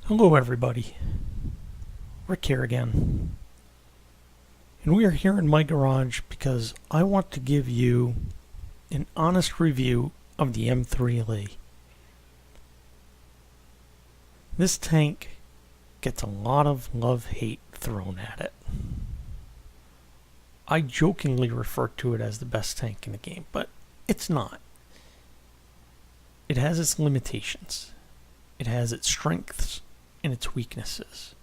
Hello everybody, Rick here again, and we are here in my garage because I want to give you an honest review of the M3 Lee. This tank gets a lot of love-hate thrown at it. I jokingly refer to it as the best tank in the game, but it's not. It has its limitations. It has its strengths and its weaknesses.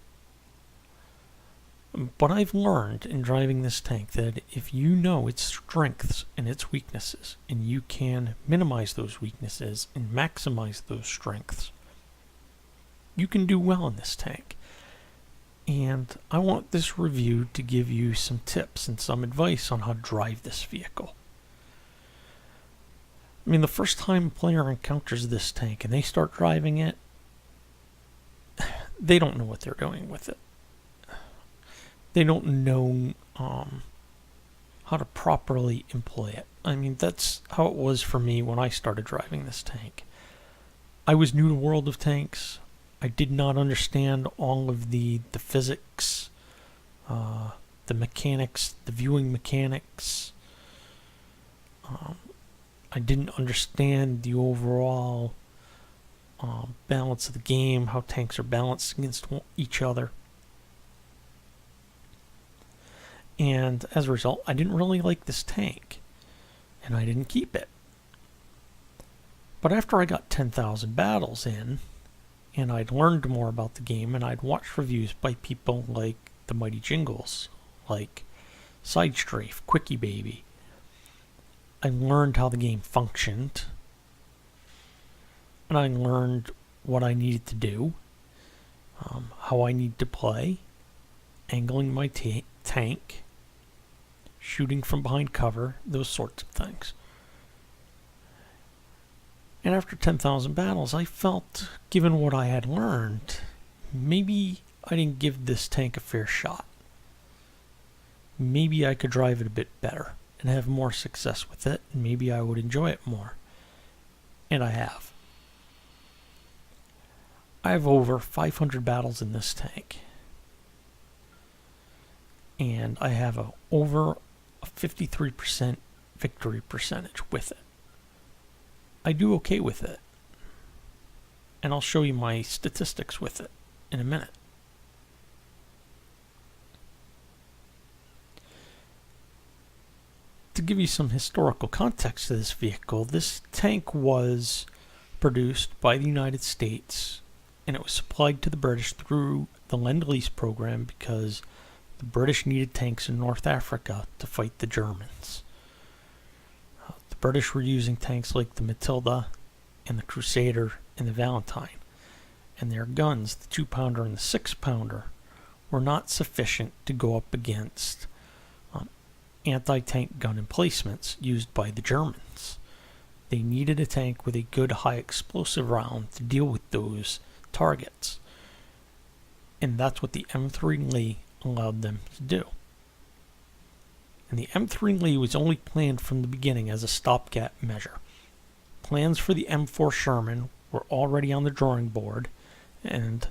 But I've learned in driving this tank that if you know its strengths and its weaknesses, and you can minimize those weaknesses and maximize those strengths, you can do well in this tank. And I want this review to give you some tips and some advice on how to drive this vehicle. I mean, the first time a player encounters this tank and they start driving it, they don't know what they're doing with it. They don't know how to properly employ it. I mean, that's how it was for me when I started driving this tank. I was new to the world of tanks. I did not understand all of the physics, the mechanics, the viewing mechanics. I didn't understand the overall balance of the game, how tanks are balanced against each other. And as a result, I didn't really like this tank, and I didn't keep it. But after I got 10,000 battles in, and I'd learned more about the game, and I'd watched reviews by people like the mighty Jingles, like Side Strafe, Quickie Baby, I learned how the game functioned, and I learned what I needed to do, how I need to play, angling my tank, shooting from behind cover, those sorts of things. And after 10,000 battles, I felt, given what I had learned, maybe I didn't give this tank a fair shot. Maybe I could drive it a bit better and have more success with it, and maybe I would enjoy it more. And I have. I have over 500 battles in this tank. And I have over a 53% victory percentage with it. I do okay with it. And I'll show you my statistics with it in a minute. To give you some historical context to this vehicle, this tank was produced by the United States, and it was supplied to the British through the Lend-Lease program because the British needed tanks in North Africa to fight the Germans. The British were using tanks like the Matilda and the Crusader and the Valentine, and their guns, the 2-pounder and the 6-pounder, were not sufficient to go up against anti-tank gun emplacements used by the Germans. They needed a tank with a good high explosive round to deal with those targets. And that's what the M3 Lee allowed them to do. And the M3 Lee was only planned from the beginning as a stopgap measure. Plans for the M4 Sherman were already on the drawing board, and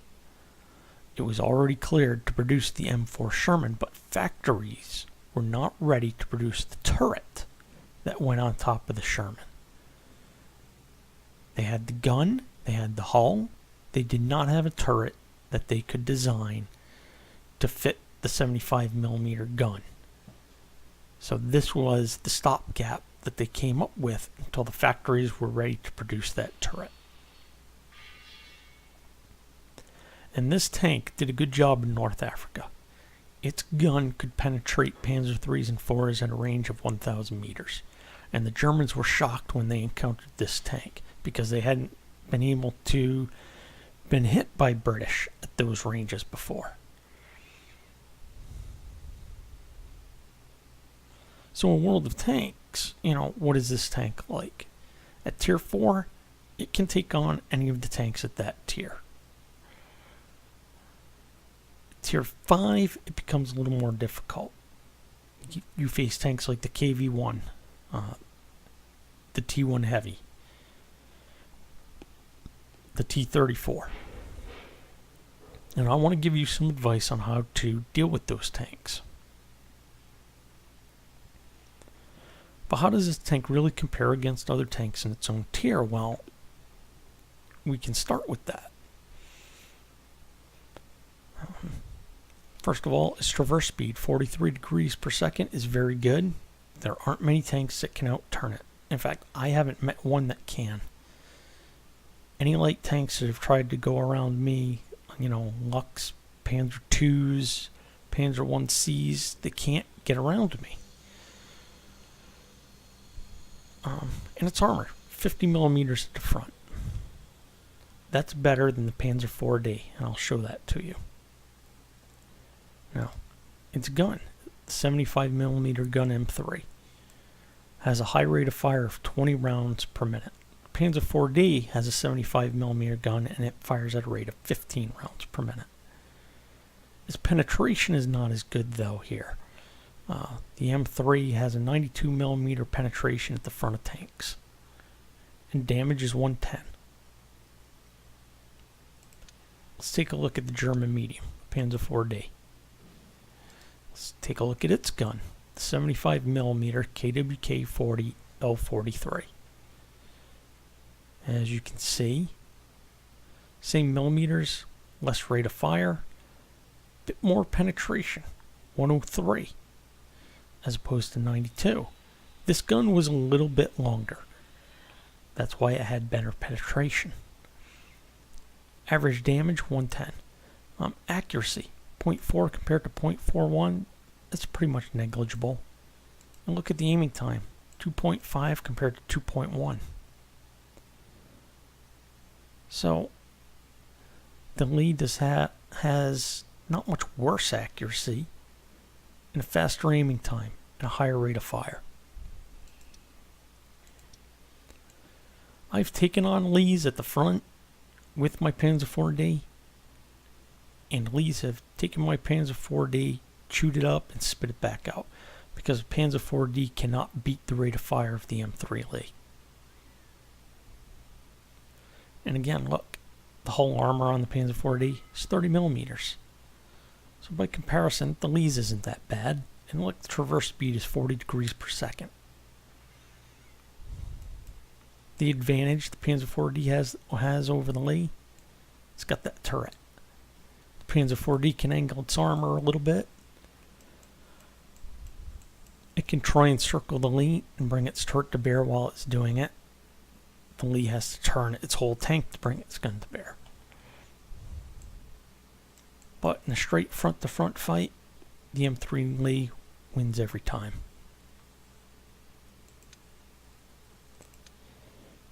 it was already cleared to produce the M4 Sherman, but factories were not ready to produce the turret that went on top of the Sherman. They had the gun, they had the hull, they did not have a turret that they could design to fit the 75mm gun. So this was the stopgap that they came up with until the factories were ready to produce that turret. And this tank did a good job in North Africa. Its gun could penetrate Panzer IIIs and IVs at a range of 1,000 meters. And the Germans were shocked when they encountered this tank because they hadn't been able to been hit by British at those ranges before. So in World of Tanks, what is this tank like? At Tier 4, it can take on any of the tanks at that tier. Tier 5, it becomes a little more difficult. You face tanks like the KV-1, the T-1 Heavy, the T-34. And I want to give you some advice on how to deal with those tanks. But how does this tank really compare against other tanks in its own tier? Well, we can start with that. First of all, its traverse speed, 43 degrees per second, is very good. There aren't many tanks that can outturn it. In fact, I haven't met one that can. Any light tanks that have tried to go around me, Lux, Panzer IIs, Panzer 1Cs, they can't get around me. And its armor, 50 millimeters at the front. That's better than the Panzer 4D, and I'll show that to you. Now, its gun, 75 millimeter gun M3, has a high rate of fire of 20 rounds per minute. Panzer 4D has a 75 millimeter gun, and it fires at a rate of 15 rounds per minute. Its penetration is not as good though here. The M3 has a 92 millimeter penetration at the front of tanks, and damage is 110. Let's take a look at the German medium, Panzer 4D. Let's take a look at its gun, the 75 millimeter KWK 40 L43. As you can see, same millimeters, less rate of fire, bit more penetration, 103 as opposed to 92. This gun was a little bit longer. That's why it had better penetration. Average damage, 110. Accuracy, 0.4 compared to 0.41. That's pretty much negligible. And look at the aiming time, 2.5 compared to 2.1. So, the lead has not much worse accuracy and a faster aiming time and a higher rate of fire. I've taken on Lees at the front with my Panzer 4D, and Lees have taken my Panzer 4D, chewed it up, and spit it back out, because Panzer 4D cannot beat the rate of fire of the M3 Lee. And again, look, the whole armor on the Panzer 4D is 30 millimeters. So by comparison, the Lees isn't that bad. And look, the traverse speed is 40 degrees per second. The advantage the Panzer 4D has over the Lee, it's got that turret. The Panzer 4D can angle its armor a little bit. It can try and circle the Lee and bring its turret to bear while it's doing it. The Lee has to turn its whole tank to bring its gun to bear. But in a straight front-to-front fight, the M3 Lee wins every time.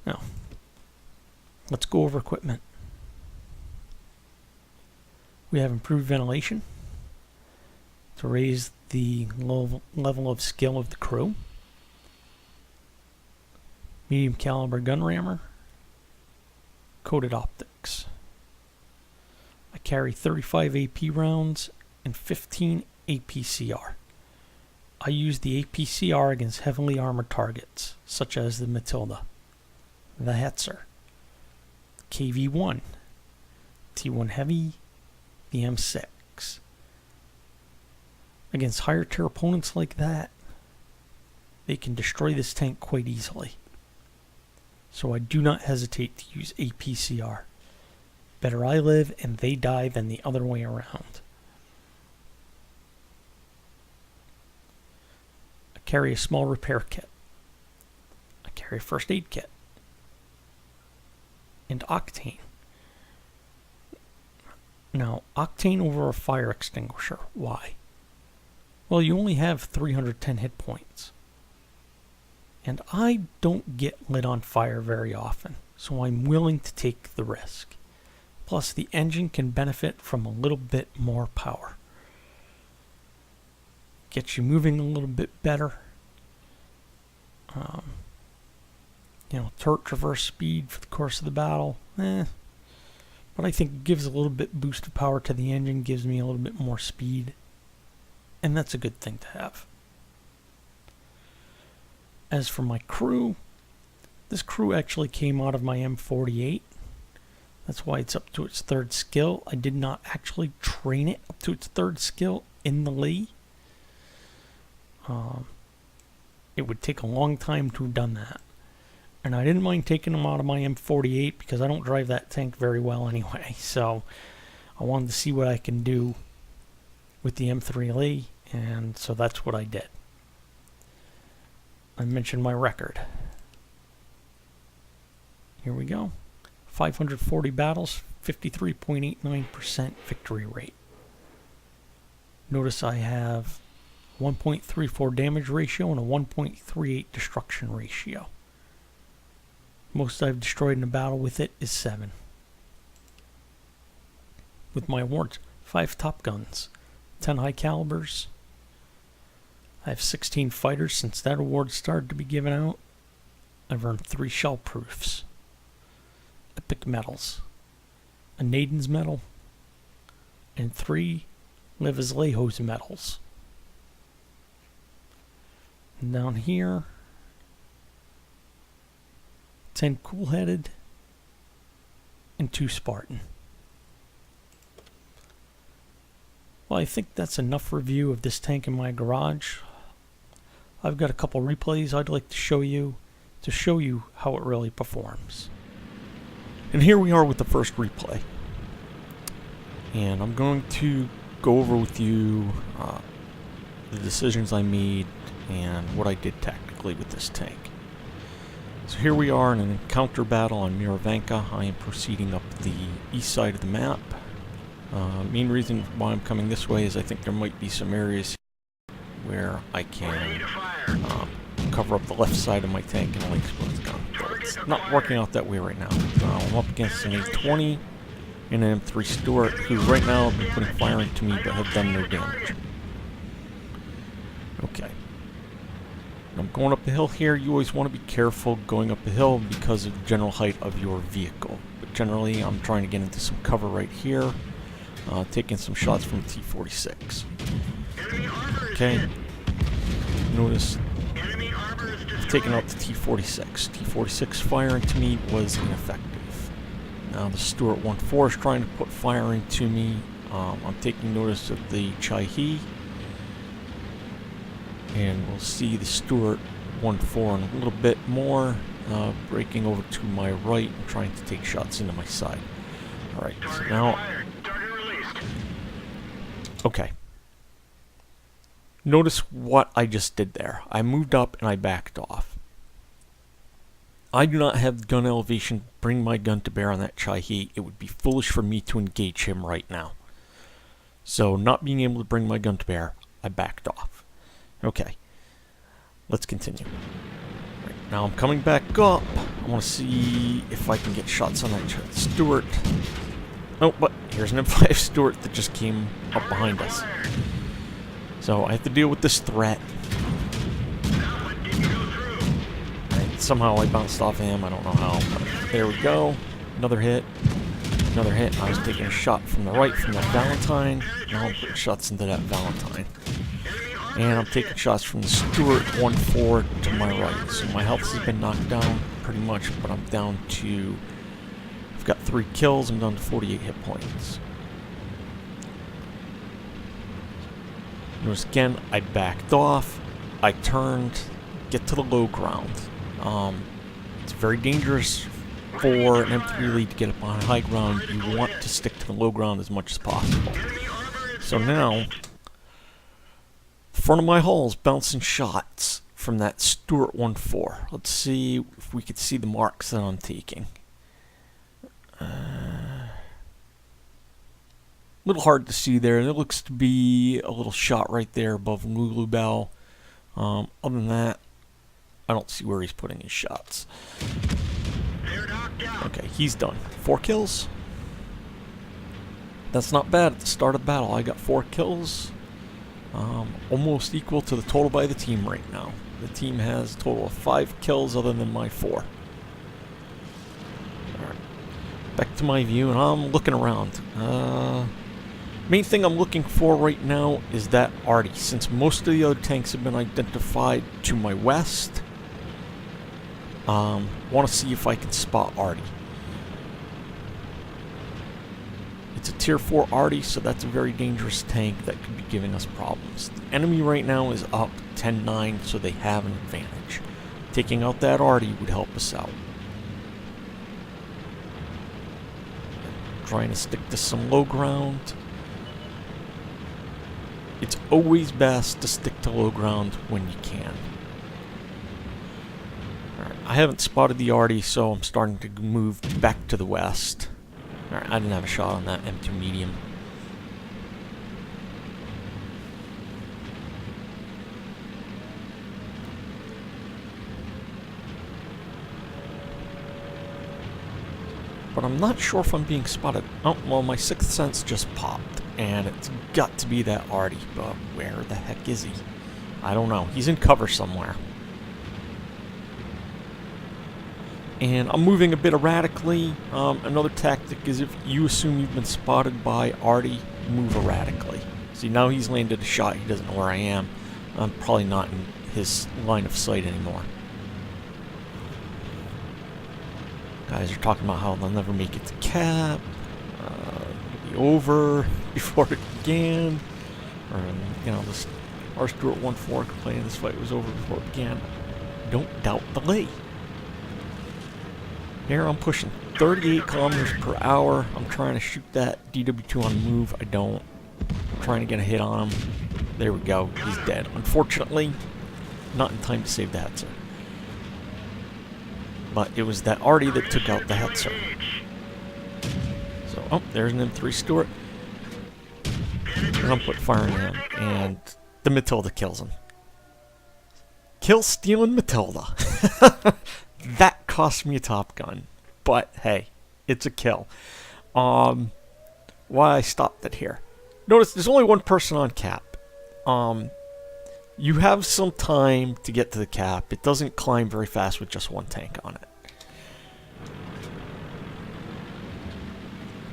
Now, let's go over equipment. We have improved ventilation to raise the level of skill of the crew. Medium caliber gun rammer. Coated optics. I carry 35 AP rounds and 15 APCR. I use the APCR against heavily armored targets, such as the Matilda, the Hetzer, KV-1, T-1 Heavy, the M6. Against higher tier opponents like that, they can destroy this tank quite easily. So I do not hesitate to use APCR. Better I live and they die than the other way around. I carry a small repair kit. I carry a first aid kit. And octane. Now, octane over a fire extinguisher. Why? Well, you only have 310 hit points. And I don't get lit on fire very often, so I'm willing to take the risk. Plus, the engine can benefit from a little bit more power. Gets you moving a little bit better. Turret traverse speed for the course of the battle. But I think it gives a little bit boost of power to the engine, gives me a little bit more speed. And that's a good thing to have. As for my crew, this crew actually came out of my M48. That's why it's up to its third skill. I did not actually train it up to its third skill in the Lee. It would take a long time to have done that. And I didn't mind taking them out of my M48 because I don't drive that tank very well anyway. So I wanted to see what I can do with the M3 Lee, and so that's what I did. I mentioned my record. Here we go. 540 battles, 53.89% victory rate. Notice I have 1.34 damage ratio and a 1.38 destruction ratio. Most I've destroyed in a battle with it is 7. With my awards, 5 top guns, 10 high calibers. I have 16 fighters since that award started to be given out. I've earned 3 shell proofs, epic medals, a Naden's medal, and 3 Live as Lejos medals. And down here, 10 cool-headed, and 2 Spartan. Well, I think that's enough review of this tank in my garage. I've got a couple replays I'd like to show you how it really performs. And here we are with the first replay. And I'm going to go over with you the decisions I made and what I did tactically with this tank. So here we are in an encounter battle on Miravanka. I am proceeding up the east side of the map. Main reason why I'm coming this way is I think there might be some areas where I can cover up the left side of my tank and only explode the gun. But it's not working out that way right now. I'm up against an A20 and an M3 Stuart, who right now have been putting fire into me but have done no damage. Okay. I'm going up the hill here. You always want to be careful going up the hill because of the general height of your vehicle. But generally, I'm trying to get into some cover right here, taking some shots from T-46. Okay. Notice I've taken out the T-46. T-46 fire into me was ineffective. Now the Stuart 1-4 is trying to put fire into me. I'm taking notice of the Chai-He. And we'll see the Stuart 1-4 in a little bit more, breaking over to my right and trying to take shots into my side. Alright, so now... Okay. Notice what I just did there. I moved up and I backed off. I do not have the gun elevation to bring my gun to bear on that Chai-He. It would be foolish for me to engage him right now. So, not being able to bring my gun to bear, I backed off. Okay, let's continue. Right, now I'm coming back up. I want to see if I can get shots on that Stuart. Oh, but here's an M5 Stuart that just came up behind us. So I have to deal with this threat. Right, somehow I bounced off him. I don't know how, but there we go. Another hit. Another hit. I was taking a shot from the right from that Valentine. Now I'm putting shots into that Valentine. And I'm taking shots from the Stuart 1-4 to my right. So my health has been knocked down pretty much, but I'm down to... I've got 3 kills, I'm down to 48 hit points. Notice again, I backed off, I turned, get to the low ground. It's very dangerous for an M3 lead to get up on high ground. You want to stick to the low ground as much as possible. So now... front of my hull is bouncing shots from that Stuart 1-4. Let's see if we could see the marks that I'm taking. A little hard to see there. There looks to be a little shot right there above Lulu Bell. Other than that, I don't see where he's putting his shots. Okay, he's done. 4 kills. That's not bad at the start of battle. I got 4 kills. Almost equal to the total by the team right now. The team has a total of 5 kills other than my 4. Alright. Back to my view, and I'm looking around. Main thing I'm looking for right now is that Artie. Since most of the other tanks have been identified to my west, want to see if I can spot Artie. It's a tier 4 arty, so that's a very dangerous tank that could be giving us problems. The enemy right now is up 10-9, so they have an advantage. Taking out that arty would help us out. Trying to stick to some low ground. It's always best to stick to low ground when you can. Alright, I haven't spotted the arty, so I'm starting to move back to the west. Alright, I didn't have a shot on that M2 medium. But I'm not sure if I'm being spotted. Oh, well, my sixth sense just popped, and it's got to be that arty, but where the heck is he? I don't know. He's in cover somewhere. And I'm moving a bit erratically. Another tactic is if you assume you've been spotted by arty, move erratically. See, now he's landed a shot. He doesn't know where I am. I'm probably not in his line of sight anymore. Guys are talking about how they'll never make it to cap. It'll be over before it began. Or, you know, this R. Stewart 1-4 complaining this fight was over before it began. Don't doubt the lay. Here I'm pushing 38 kilometers per hour. I'm trying to shoot that DW2 on the move. I don't. I'm trying to get a hit on him. There we go. He's dead. Unfortunately, not in time to save the Hetzer. But it was that arty that took out the Hetzer. So, oh, there's an M3 Stewart. And I'm put fire in him. And the Matilda kills him. Kill stealing Matilda. That cost me a Top Gun. But, hey, it's a kill. Why I stopped it here. Notice there's only one person on cap. You have some time to get to the cap. It doesn't climb very fast with just one tank on it.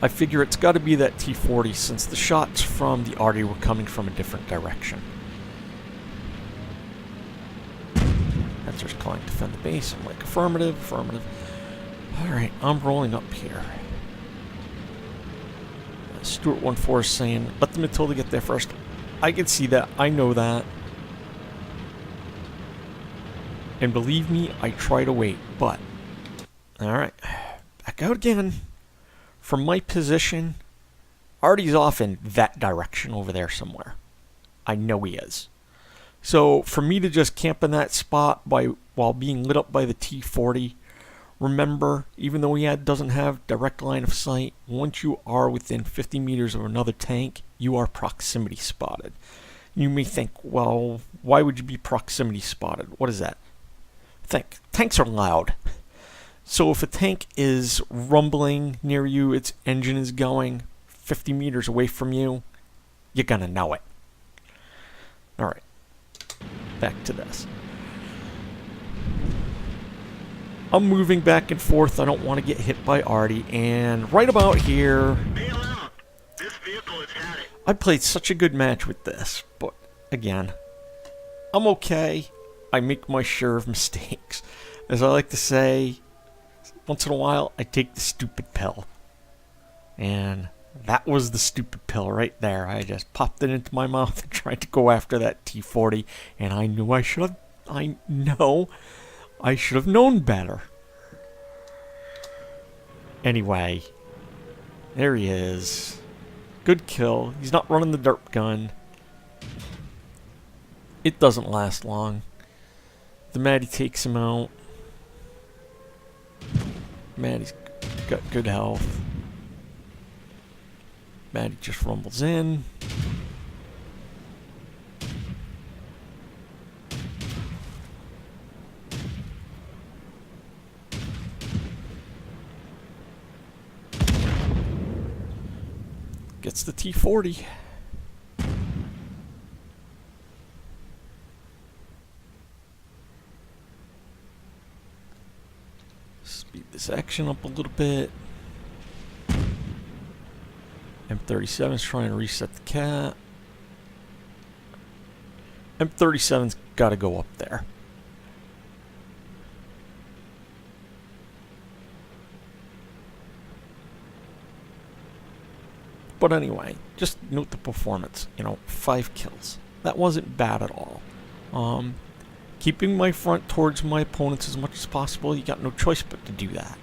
I figure it's got to be that T-40 since the shots from the arty were coming from a different direction. Hetzer's calling defend the base. I'm like, affirmative, affirmative. Alright, I'm rolling up here. Stewart 1-4 is saying, let the Matilda get there first. I can see that. I know that. And believe me, I try to wait, but... Alright, back out again. From my position, arty's off in that direction over there somewhere. I know he is. So, for me to just camp in that spot while being lit up by the T-40, remember, even though he doesn't have direct line of sight, once you are within 50 meters of another tank, you are proximity spotted. You may think, well, why would you be proximity spotted? What is that? Think. Tanks are loud. So if a tank is rumbling near you, its engine is going 50 meters away from you, you're gonna know it. Alright. Back to this. I'm moving back and forth. I don't want to get hit by arty. And right about here... I played such a good match with this. But, again, I'm okay. I make my share of mistakes. As I like to say, once in a while, I take the stupid pill. And that was the stupid pill right there. I just popped it into my mouth and tried to go after that T-40. And I knew I should have... I should have known better. Anyway, there he is. Good kill. He's not running the derp gun. It doesn't last long. The Maddie takes him out. Maddie's got good health. Maddie just rumbles in. Gets the T-40. Speed this action up a little bit. M37's trying to reset the cap. M37's got to go up there. But anyway, just note the performance. 5 kills. That wasn't bad at all. Keeping my front towards my opponents as much as possible. You got no choice but to do that.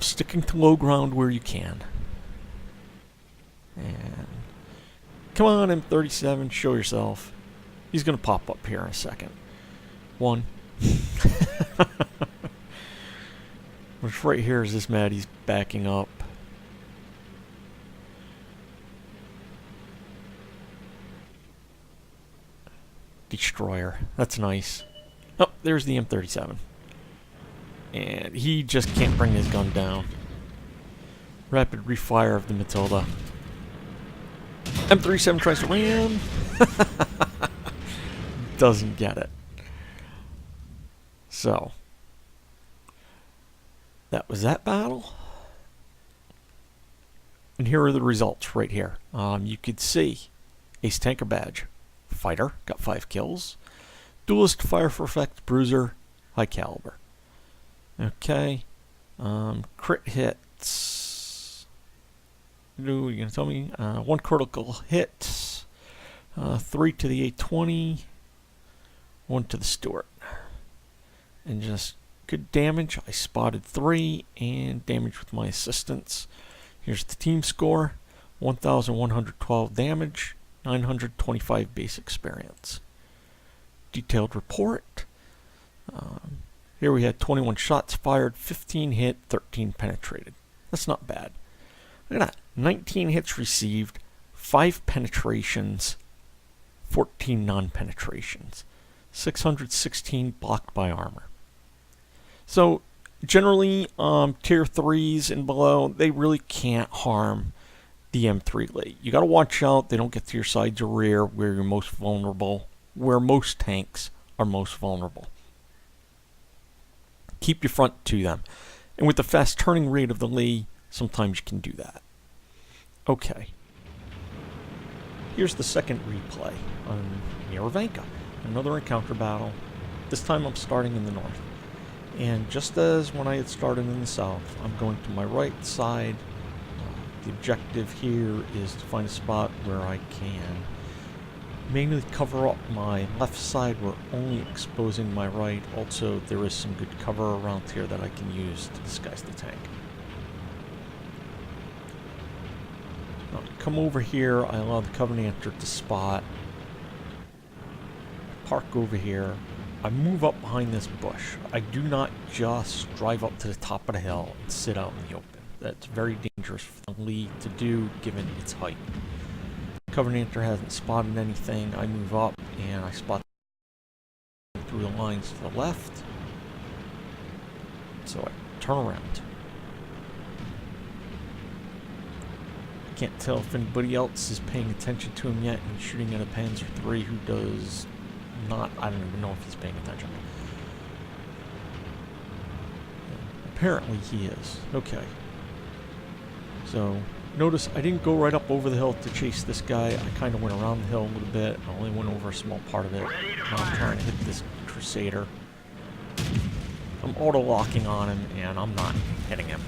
Sticking to low ground where you can. And come on, M37, show yourself. He's going to pop up here in a second. 1. Which right here is this mad. He's backing up. Destroyer. That's nice. Oh, there's the M37. And he just can't bring his gun down. Rapid refire of the Matilda. M37 tries to ram. Doesn't get it. So, that was that battle. And here are the results right here. You could see Ace Tanker badge. Fighter, got 5 kills. Duelist, Fire for Effect, Bruiser, High Caliber. Okay. Crit hits. No, you gonna tell me? 1 critical hit. 3 to the 820. 1 to the Stuart. And just good damage. I spotted 3 and damage with my assistants. Here's the team score. 1,112 damage. 925 base experience. Detailed report. Here we had 21 shots fired, 15 hit, 13 penetrated. That's not bad. Look at that. 19 hits received, 5 penetrations, 14 non-penetrations. 616 blocked by armor. So generally, tier 3s and below, they really can't harm the M3 Lee. You got to watch out they don't get to your sides or rear where you're most vulnerable, where most tanks are most vulnerable. Keep your front to them. And with the fast turning rate of the Lee, sometimes you can do that. Okay. Here's the second replay on Miravanka. Another encounter battle. This time I'm starting in the north. And just as when I had started in the south, I'm going to my right side. The objective here is to find a spot where I can mainly cover up my left side. We're only exposing my right. Also, there is some good cover around here that I can use to disguise the tank. Now, come over here. I allow the Covenanter to spot. Park over here. I move up behind this bush. I do not just drive up to the top of the hill and sit out in the open. That's very dangerous for the Lee to do, given its height. Covenanter hasn't spotted anything. I move up, and I spot through the lines to the left. So I turn around. I can't tell if anybody else is paying attention to him yet. He's shooting at a Panzer III who does not... I don't even know if he's paying attention. Apparently he is. Okay. So, notice I didn't go right up over the hill to chase this guy. I kind of went around the hill a little bit. I only went over a small part of it. Now I'm trying to hit this Crusader. I'm auto-locking on him, and I'm not hitting him.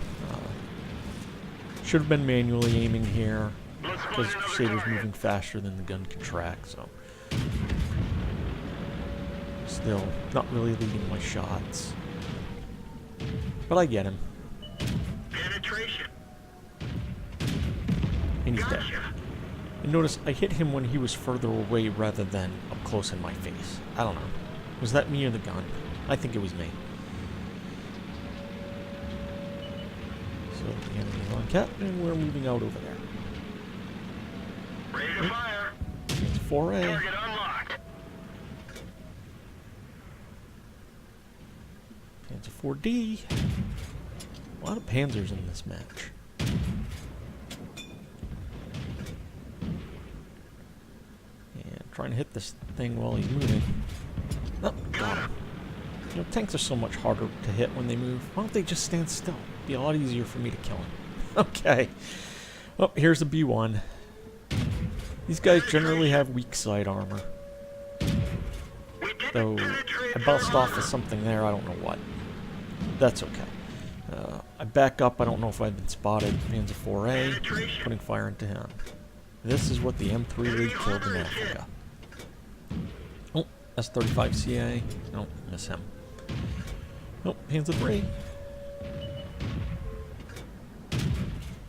Should have been manually aiming here, because the Crusader's moving faster than the gun can track, so... Still, not really leading my shots. But I get him. Penetration. And he's dead. And notice I hit him when he was further away rather than up close in my face. I don't know. Was that me or the gun? I think it was me. So the enemy's on cap, and we're moving out over there. Ready to fire. It's 4A. Target unlocked. Panzer 4D. A lot of Panzers in this match. Trying to hit this thing while he's moving. Oh, got him. You know, tanks are so much harder to hit when they move. Why don't they just stand still? It'd be a lot easier for me to kill him. Okay. Oh, here's a B1. These guys generally have weak side armor. Though, I bounced off of something there, I don't know what. That's okay. I back up. I don't know if I've been spotted. Hands of 4A. Penetration. Putting fire into him. This is what the M3 League killed in Africa. Oh, S35CA. Nope, miss him. Nope, hands of 3.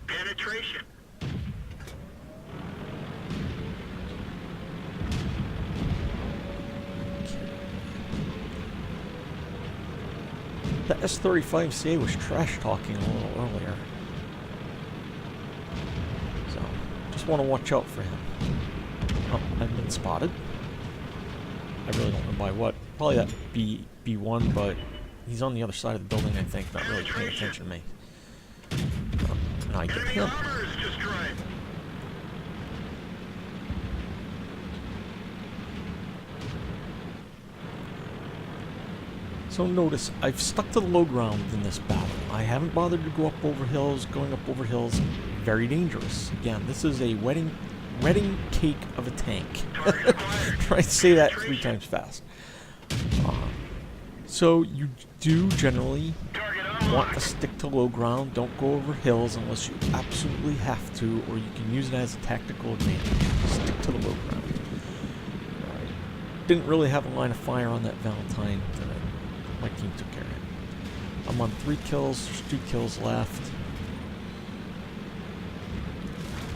Penetration. The S35CA was trash talking a little earlier. So, just want to watch out for him. Oh, I've been spotted. I really don't know by what. Probably that B1, but he's on the other side of the building, I think, not really paying attention to me. And I get Enemy him. armor is destroyed. So notice, I've stuck to the low ground in this battle. I haven't bothered to go up over hills. Going up over hills, very dangerous. Again, this is a wedding cake of a tank. Target acquired. Try to say that 3 times fast. So you do generally Target want to unlocked. stick to low ground. Don't go over hills unless you absolutely have to, or you can use it as a tactical advantage. Stick to the low ground. Alright. Didn't really have a line of fire on that Valentine. My team took care of it. I'm on 3 kills. There's 2 kills left.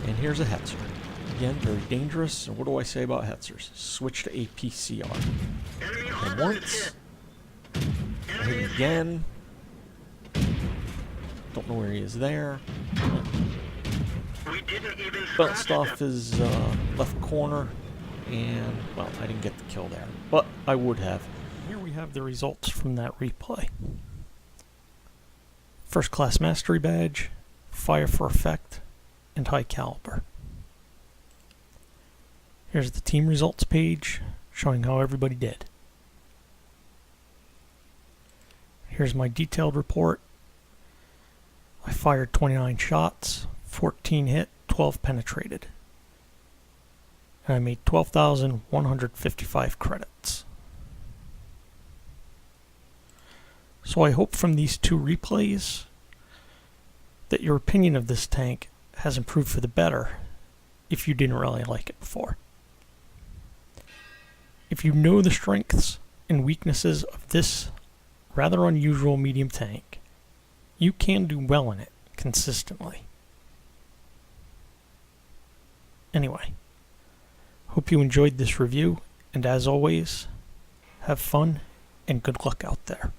And here's a Hetzer. Again, very dangerous. And what do I say about Hetzers? Switch to APCR. Enemy And armor is once. hit. I Enemy hit is hit. again. Don't know where he is there. We didn't even Bounced scratch off them. his left corner. And, well, I didn't get the kill there. But I would have. Here we have the results from that replay. First class mastery badge, fire for effect, and high caliber. Here's the team results page showing how everybody did. Here's my detailed report. I fired 29 shots, 14 hit, 12 penetrated. And I made 12,155 credits. So I hope from these 2 replays that your opinion of this tank has improved for the better if you didn't really like it before. If you know the strengths and weaknesses of this rather unusual medium tank, you can do well in it consistently. Anyway, hope you enjoyed this review, and as always, have fun and good luck out there.